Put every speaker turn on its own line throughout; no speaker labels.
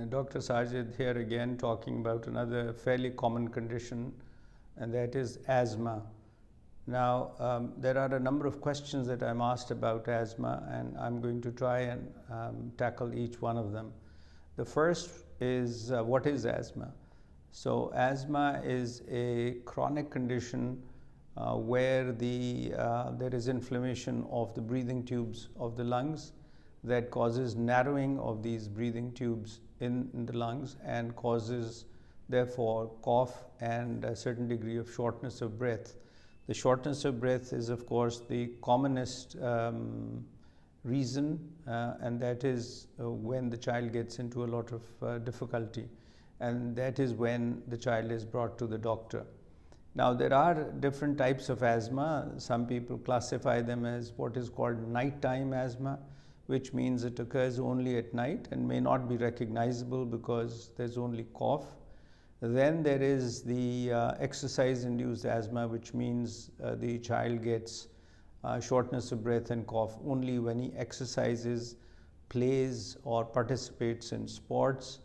Dr. Sajid here again, talking about another fairly common condition, and that is asthma. Now, there are a number of questions that I'm asked about asthma, and I'm going to try and tackle each one of them. The first is what is asthma? So, asthma is a chronic condition where there is inflammation of the breathing tubes of the lungs that causes narrowing of these breathing tubes in the lungs and causes therefore cough and a certain degree of shortness of breath. The shortness of breath is of course the commonest reason, and that is when the child gets into a lot of difficulty, and that is when the child is brought to the doctor. Now, there are different types of asthma. Some people classify them as what is called nighttime asthma, which means it occurs only at night and may not be recognizable because there's only cough. Then there is the exercise-induced asthma, which means the child gets shortness of breath and cough only when he exercises, plays, or participates in sports.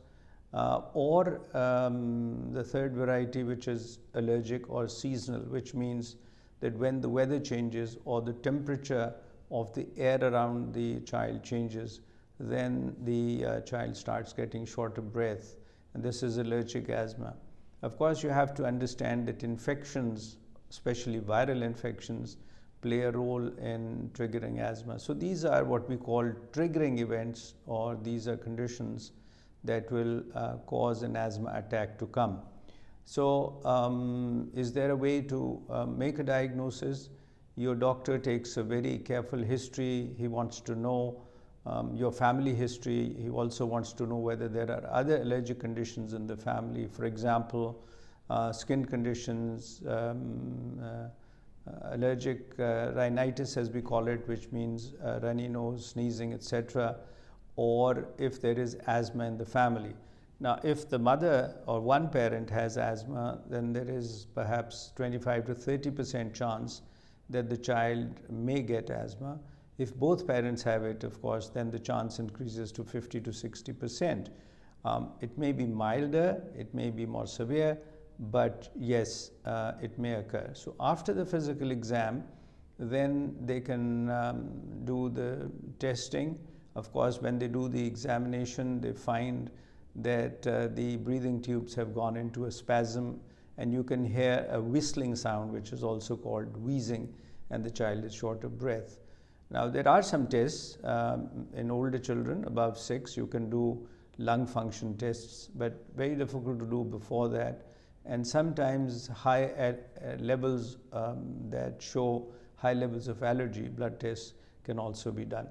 Or the third variety, which is allergic or seasonal, which means that when the weather changes or the temperature of the air around the child changes, then the child starts getting short of breath, and this is allergic asthma. Of course, you have to understand that infections, especially viral infections, play a role in triggering asthma. So these are what we call triggering events, or these are conditions that will cause an asthma attack to come. So is there a way to make a diagnosis? Your doctor takes a very careful history. He wants to know your family history. He also wants to know whether there are other allergic conditions in the family. For example, skin conditions, allergic rhinitis as we call it, which means runny nose, sneezing, etc., or if there is asthma in the family. Now, if the mother or one parent has asthma, then there is perhaps 25 to 30% chance that the child may get asthma. If both parents have it, of course, then the chance increases to 50 to 60%. It may be milder, it may be more severe, but yes, it may occur. So after the physical exam, then they can do the testing. Of course, when they do the examination, they find that the breathing tubes have gone into a spasm, and you can hear a whistling sound, which is also called wheezing, and the child is short of breath. Now, there are some tests in older children above 6. You can do lung function tests, but very difficult to do before that. And sometimes high levels that show high levels of allergy, blood tests can also be done.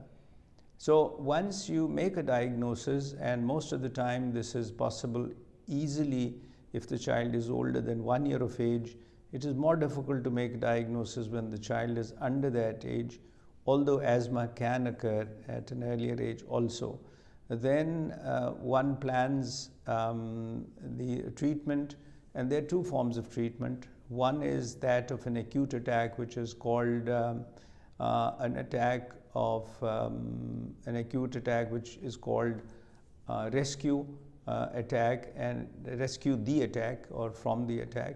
So once you make a diagnosis, and most of the time this is possible easily if the child is older than 1 year of age. It is more difficult to make a diagnosis when the child is under that age, although asthma can occur at an earlier age also. Then one plans the treatment, and there are two forms of treatment. One is that of an acute attack, which is called an attack of an acute attack, which is called rescue attack, and rescue the attack or from the attack.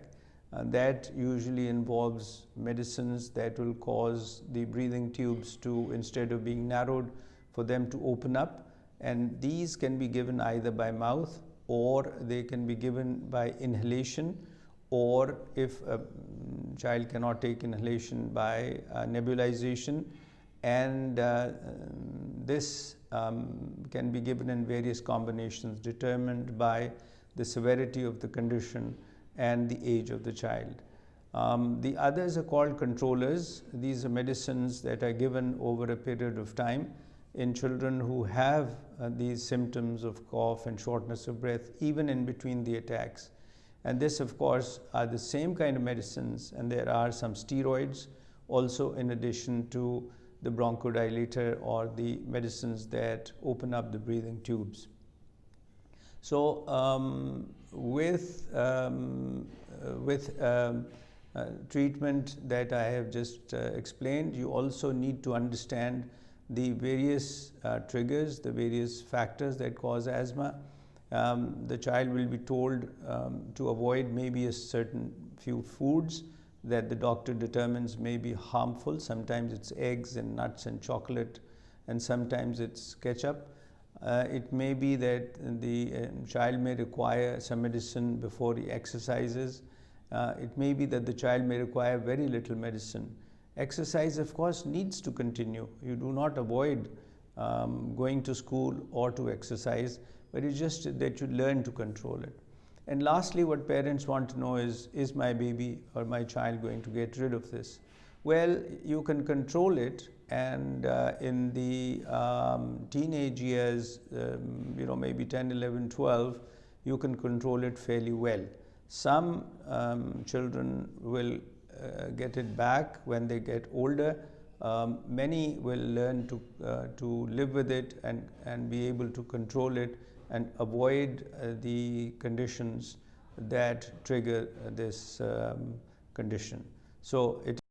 That usually involves medicines that will cause the breathing tubes to, instead of being narrowed, for them to open up, and these can be given either by mouth, or they can be given by inhalation, or if a child cannot take inhalation, by nebulization. And this can be given in various combinations determined by the severity of the condition and the age of the child. The others are called controllers. These are medicines that are given over a period of time in children who have these symptoms of cough and shortness of breath, even in between the attacks. And this, of course, are the same kind of medicines, and there are some steroids also in addition to the bronchodilator or the medicines that open up the breathing tubes. So with treatment that I have just explained, you also need to understand the various triggers, the various factors that cause asthma. The child will be told to avoid maybe a certain few foods that the doctor determines may be harmful. Sometimes it's eggs and nuts and chocolate, and sometimes it's ketchup. It may be that the child may require some medicine before he exercises. It may be that the child may require very little medicine. Exercise, of course, needs to continue. You do not avoid going to school or to exercise, but it's just that you learn to control it. And lastly, what parents want to know is my baby or my child going to get rid of this? Well, you can control it, and in the teenage years, maybe 10, 11, 12, you can control it fairly well. Some children will get it back when they get older. Many will learn to live with it and be able to control it and avoid the conditions that trigger this condition. So it